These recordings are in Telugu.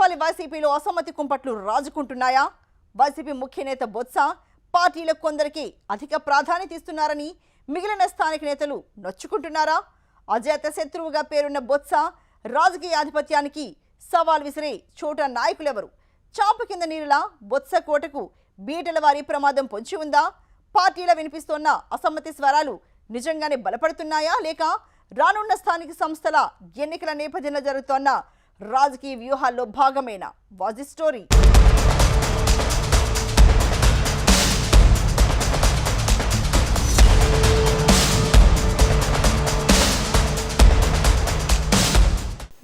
చీపురుపల్లి వైసీపీలో అసమ్మతి కుంపట్లు రాజుకుంటున్నాయా? వైసీపీ ముఖ్య నేత బొత్స పార్టీలో కొందరికి అధిక ప్రాధాన్యత ఇస్తున్నారని మిగిలిన స్థానిక నేతలు నొచ్చుకుంటున్నారా? అజాత శత్రువుగా పేరున్న బొత్స రాజకీయ ఆధిపత్యానికి సవాల్ విసిరే చోట నాయకులెవరు? చాప కింద నీరులా బొత్స కోటకు బీటల వారి ప్రమాదం పొంచి ఉందా? పార్టీలో వినిపిస్తోన్న అసమ్మతి స్వరాలు నిజంగానే బలపడుతున్నాయా, లేక రానున్న స్థానిక సంస్థల ఎన్నికల నేపథ్యంలో జరుగుతోన్న రాజకీయ వ్యూహాల్లో భాగమేనా? Was the story?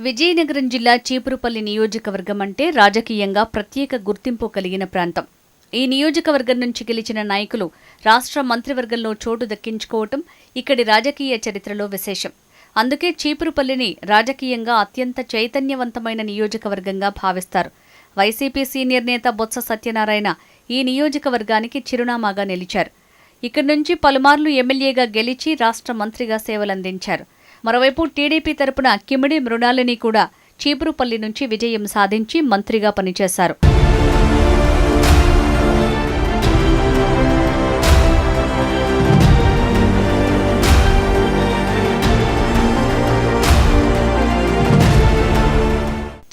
విజయనగరం జిల్లా చీపురుపల్లి నియోజకవర్గం అంటే రాజకీయంగా ప్రత్యేక గుర్తింపు కలిగిన ప్రాంతం. ఈ నియోజకవర్గం నుంచి గెలిచిన నాయకులు రాష్ట్ర మంత్రివర్గంలో చోటు దక్కించుకోవటం ఇక్కడి రాజకీయ చరిత్రలో విశేషం. అందుకే చీపురుపల్లిని రాజకీయంగా అత్యంత చైతన్యవంతమైన నియోజకవర్గంగా భావిస్తారు. వైసీపీ సీనియర్ నేత బొత్స సత్యనారాయణ ఈ నియోజకవర్గానికి చిరునామాగా నిలిచారు. ఇక్కడి నుంచి పలుమార్లు ఎమ్మెల్యేగా గెలిచి రాష్ట్ర మంత్రిగా సేవలందించారు. మరోవైపు టీడీపీ తరపున కిమిడి మృణాలిని కూడా చీపురుపల్లి నుంచి విజయం సాధించి మంత్రిగా పనిచేశారు.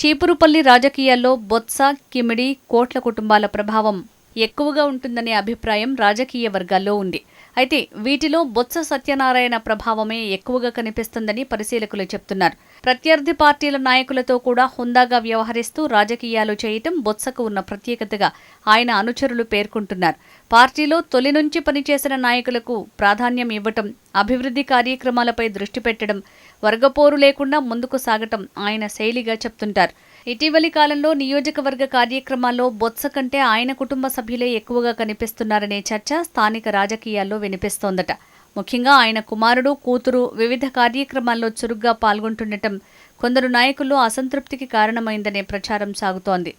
చీపురుపల్లి రాజకీయాల్లో బొత్స, కిమిడి, కోట్ల కుటుంబాల ప్రభావం ఎక్కువగా ఉంటుందనే అభిప్రాయం రాజకీయ వర్గాల్లో ఉంది. అయితే వీటిలో బొత్స సత్యనారాయణ ప్రభావమే ఎక్కువగా కనిపిస్తుందని పరిశీలకులు చెప్తున్నారు. ప్రత్యర్థి పార్టీల నాయకులతో కూడా హుందాగా వ్యవహరిస్తూ రాజకీయాలు చేయటం బొత్సకు ఉన్న ప్రత్యేకతగా ఆయన అనుచరులు పేర్కొంటున్నారు. పార్టీలో తొలి నుంచి పనిచేసిన నాయకులకు ప్రాధాన్యం ఇవ్వటం, అభివృద్ధి కార్యక్రమాలపై దృష్టి పెట్టడం, వర్గపోరు లేకుండా ముందుకు సాగటం ఆయన శైలిగా చెప్తుంటారు. ఇటీవలి కాలంలో నియోజకవర్గ కార్యక్రమాల్లో బొత్స కంటే ఆయన కుటుంబ సభ్యులే ఎక్కువగా కనిపిస్తున్నారనే చర్చ స్థానిక రాజకీయాల్లో వినిపిస్తోందట. ముఖ్యంగా ఆయన కుమారుడు, కూతురు వివిధ కార్యక్రమాల్లో చురుగ్గా పాల్గొంటుండటం కొందరు నాయకుల్లో అసంతృప్తికి కారణమైందనే ప్రచారం సాగుతోంది.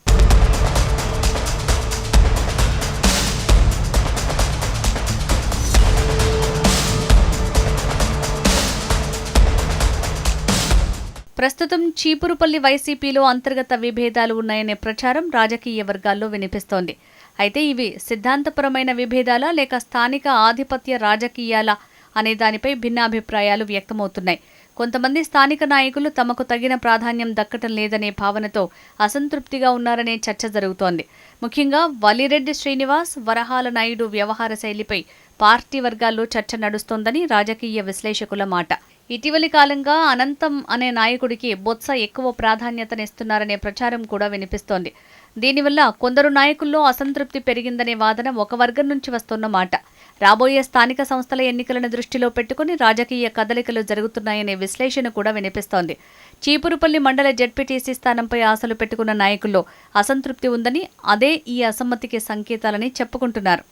ప్రస్తుతం చీపురుపల్లి వైసీపీలో అంతర్గత విభేదాలు ఉన్నాయనే ప్రచారం రాజకీయ వర్గాల్లో వినిపిస్తోంది. అయితే ఇవి సిద్ధాంతపరమైన విభేదాలా లేక స్థానిక ఆధిపత్య రాజకీయాలా అనే దానిపై భిన్నాభిప్రాయాలు వ్యక్తమవుతున్నాయి. కొంతమంది స్థానిక నాయకులు తమకు తగిన ప్రాధాన్యం దక్కటం లేదనే భావనతో అసంతృప్తిగా ఉన్నారనే చర్చ జరుగుతోంది. ముఖ్యంగా వలిరెడ్డి శ్రీనివాస్, వరహాల నాయుడు వ్యవహార శైలిపై పార్టీ వర్గాల్లో చర్చ నడుస్తోందని రాజకీయ విశ్లేషకుల మాట. ఇటీవలి కాలంగా అనంతం అనే నాయకుడికి బొత్స ఎక్కువ ప్రాధాన్యతనిస్తున్నారనే ప్రచారం కూడా వినిపిస్తోంది. దీనివల్ల కొందరు నాయకుల్లో అసంతృప్తి పెరిగిందనే వాదన ఒక వర్గం నుంచి వస్తున్న మాట. రాబోయే స్థానిక సంస్థల ఎన్నికలను దృష్టిలో పెట్టుకుని రాజకీయ కదలికలు జరుగుతున్నాయనే విశ్లేషణ కూడా వినిపిస్తోంది. చీపురుపల్లి మండల జెడ్పీటీసీ స్థానంపై ఆశలు పెట్టుకున్న నాయకుల్లో అసంతృప్తి ఉందని, అదే ఈ అసమ్మతికి సంకేతాలని చెప్పుకుంటున్నారు.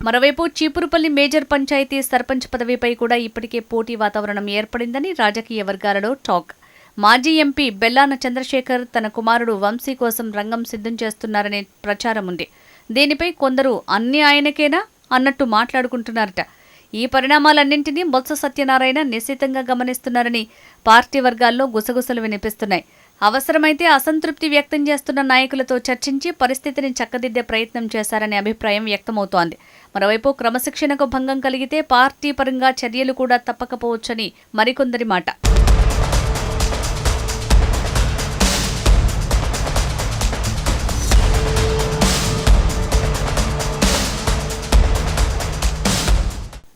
మరోవైపు చీపురుపల్లి మేజర్ పంచాయతీ సర్పంచ్ పదవిపై కూడా ఇప్పటికే పోటీ వాతావరణం ఏర్పడిందని రాజకీయ వర్గాలలో టాక్. మాజీ ఎంపీ బెల్లాన చంద్రశేఖర్ తన కుమారుడు వంశీ కోసం రంగం సిద్ధం చేస్తున్నారనే ప్రచారం ఉంది. దీనిపై కొందరు అన్ని ఆయనకేనా అన్నట్టు మాట్లాడుకుంటున్నారట. ఈ పరిణామాలన్నింటినీ బొత్స సత్యనారాయణ నిశితంగా గమనిస్తున్నారని పార్టీ వర్గాల్లో గుసగుసలు వినిపిస్తున్నాయి. అవసరమైతే అసంతృప్తి వ్యక్తం చేస్తున్న నాయకులతో చర్చించి పరిస్థితిని చక్కదిద్దే ప్రయత్నం చేశారనే అభిప్రాయం వ్యక్తమవుతోంది. మరోవైపు క్రమశిక్షణకు భంగం కలిగితే పార్టీ పరంగా చర్యలు కూడా తప్పకపోవచ్చని మరికొందరి మాట.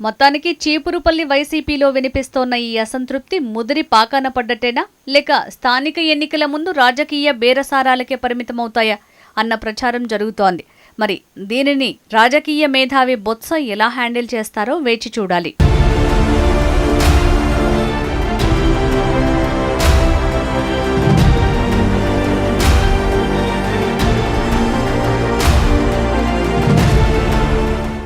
మొత్తానికి చీపురుపల్లి వైసీపీలో వినిపిస్తోన్న ఈ అసంతృప్తి ముదిరి పాకాన పడ్డట్టేనా, లేక స్థానిక ఎన్నికల ముందు రాజకీయ బేరసారాలకే పరిమితమవుతాయా అన్న ప్రచారం జరుగుతోంది. మరి దీనిని రాజకీయ మేధావి బొత్స ఎలా హ్యాండిల్ చేస్తారో వేచి చూడాలి.